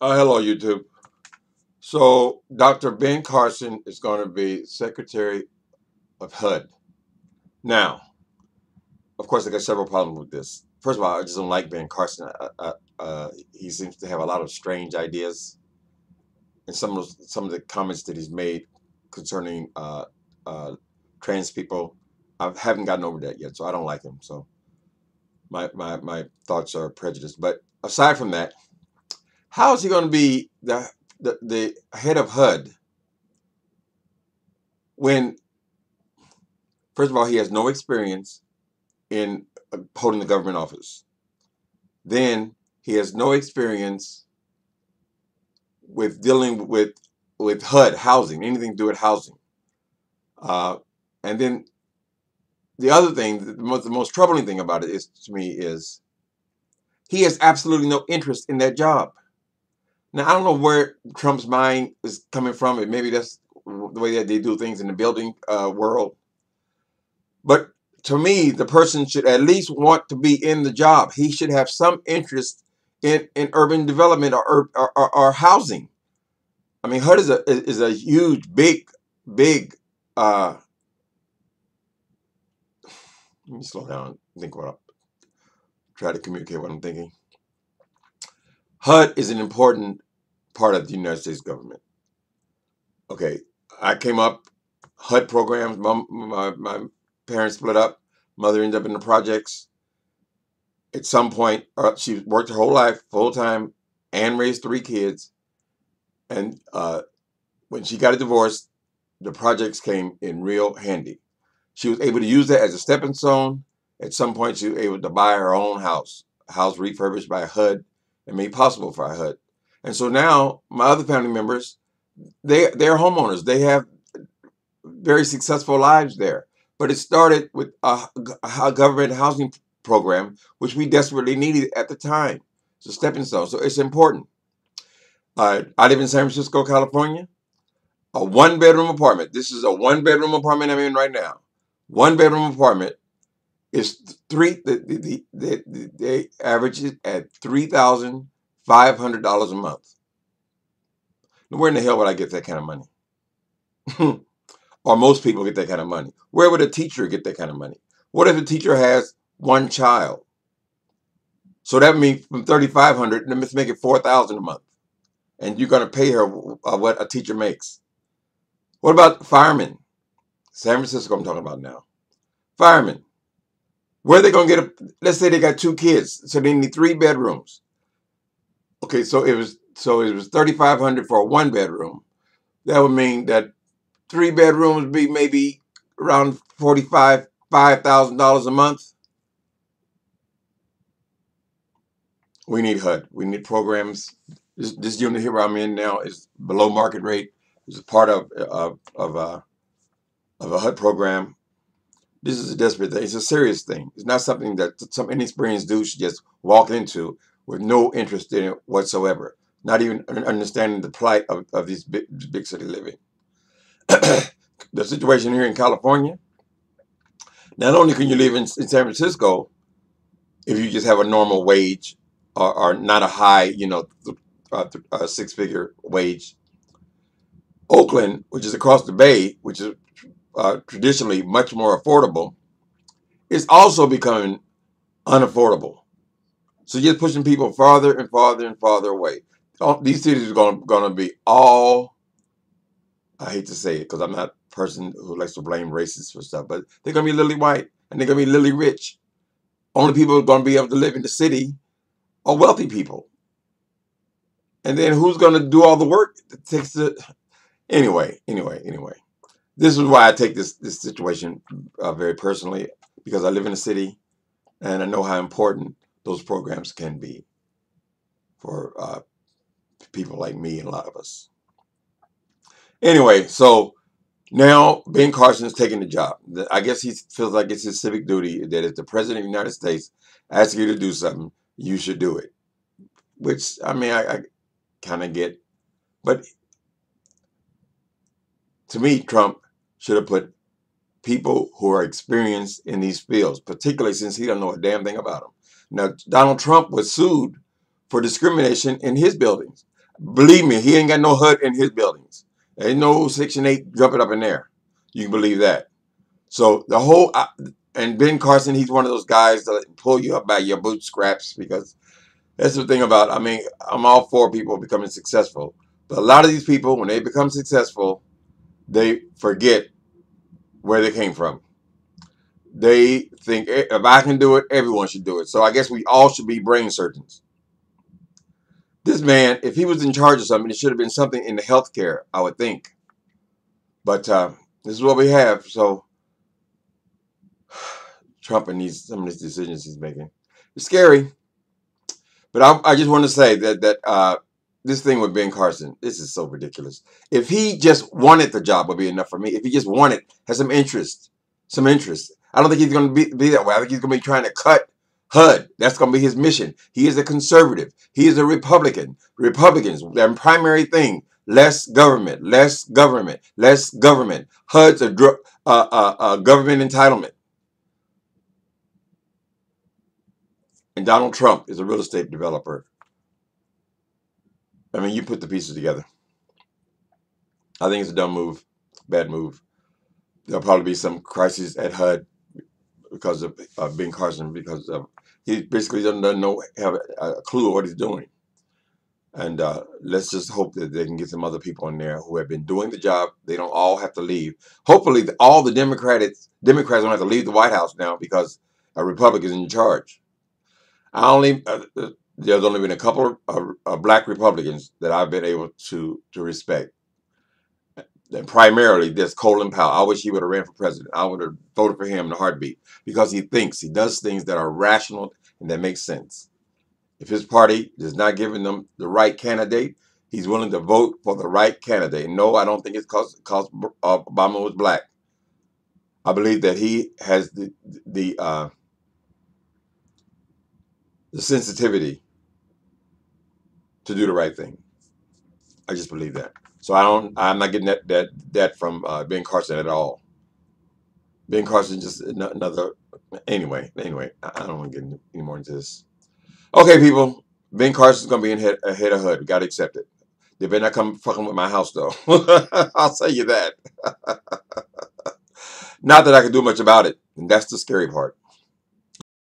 Hello, YouTube. So, Dr. Ben Carson is going to be Secretary of HUD. Now, of course, I got several problems with this. First of all, I just don't like Ben Carson. He seems to have a lot of strange ideas, and some of the comments that he's made concerning uh, trans people, I haven't gotten over that yet. So I don't like him. So my thoughts are prejudiced. But aside from that, how is he going to be the head of HUD when, first of all, he has no experience in holding the government office? Then he has no experience with dealing with HUD, housing, anything to do with housing. And then the other thing, the most troubling thing about it is, to me, is he has absolutely no interest in that job. Now, I don't know where Trump's mind is coming from, and maybe that's the way that they do things in the building world. But to me, the person should at least want to be in the job. He should have some interest in urban development or housing. I mean, HUD is a huge, big. Let me slow down. Think what I try to communicate what I'm thinking. HUD is an important part of the United States government. Okay, I came up HUD programs. My parents split up. Mother ended up in the projects. At some point, she worked her whole life full time and raised 3 kids. And when she got a divorce, the projects came in real handy. She was able to use that as a stepping stone. At some point, she was able to buy her own house, a house refurbished by HUD and made possible by HUD. And so now my other family members, they're homeowners. They have very successful lives there. But it started with a government housing program, which we desperately needed at the time. It's a stepping stone. So it's important. I live in San Francisco, California. A 1-bedroom apartment. This is a 1-bedroom apartment I'm in right now. 1-bedroom apartment is they average it at $3,500 a month. Now, where in the hell would I get that kind of money? Or most people get that kind of money. Where would a teacher get that kind of money? What if a teacher has 1 child? So that means from $3,500, let's make it $4,000 a month, and you're going to pay her what a teacher makes. What about firemen? San Francisco, I'm talking about now. Firemen, where are they going to get let's say they got 2 kids, so they need 3 bedrooms. Okay, so it was $3,500 for a 1-bedroom. That would mean that 3 bedrooms would be maybe around $5,000 a month. We need HUD. We need programs. This unit here where I'm in now is below market rate. It's a part of a HUD program. This is a desperate thing. It's a serious thing. It's not something that some inexperienced dude should just walk into with no interest in it whatsoever. Not even understanding the plight of these big city living. The situation here in California, not only can you live in San Francisco if you just have a normal wage or not a high, 6-figure wage. Oakland, which is across the bay, which is traditionally much more affordable, is also becoming unaffordable. So you're pushing people farther and farther and farther away. These cities are going to be all, I hate to say it because I'm not a person who likes to blame racists for stuff, but they're going to be lily white and they're going to be lily rich. Only people who are going to be able to live in the city are wealthy people. And then who's going to do all the work? It takes the anyway. This is why I take this situation very personally, because I live in a city and I know how important those programs can be for people like me and a lot of us. Anyway, so now Ben Carson is taking the job. I guess he feels like it's his civic duty that if the president of the United States asks you to do something, you should do it. Which, I mean, I kind of get. But to me, Trump should have put people who are experienced in these fields, particularly since he doesn't know a damn thing about them. Now, Donald Trump was sued for discrimination in his buildings. Believe me, he ain't got no HUD in his buildings. There ain't no Section 8 jumping up in there. You can believe that. So the whole, and Ben Carson, he's one of those guys that pull you up by your bootstraps, because that's the thing about, I mean, I'm all for people becoming successful. But a lot of these people, when they become successful, they forget where they came from. They think, if I can do it, everyone should do it. So I guess we all should be brain surgeons. This man, if he was in charge of something, it should have been something in the healthcare, I would think. But this is what we have. So Trump and some of these decisions he's making, it's scary. But I just want to say that this thing with Ben Carson, this is so ridiculous. If he just wanted the job, would be enough for me. If he just wanted, has some interest. I don't think he's going to be that way. I think he's going to be trying to cut HUD. That's going to be his mission. He is a conservative. He is a Republican. Republicans, their primary thing: less government, less government, less government. HUD's a government entitlement. And Donald Trump is a real estate developer. I mean, you put the pieces together. I think it's a dumb move, bad move. There'll probably be some crisis at HUD because of Ben Carson, because he basically doesn't have a clue of what he's doing. And let's just hope that they can get some other people in there who have been doing the job. They don't all have to leave. Hopefully, all the Democrats don't have to leave the White House now because a Republican is in charge. There's only been a couple of black Republicans that I've been able to respect. And primarily, there's Colin Powell. I wish he would have ran for president. I would have voted for him in a heartbeat, because he does things that are rational and that make sense. If his party is not giving them the right candidate, he's willing to vote for the right candidate. No, I don't think it's because Obama was black. I believe that he has the sensitivity to do the right thing. I just believe that. So I'm not getting that from Ben Carson at all. Ben Carson just another. Anyway, I don't want to get any more into this. Okay, people. Ben Carson's gonna be ahead of HUD. We gotta accept it. They better not come fucking with my house, though. I'll tell you that. Not that I can do much about it, and that's the scary part.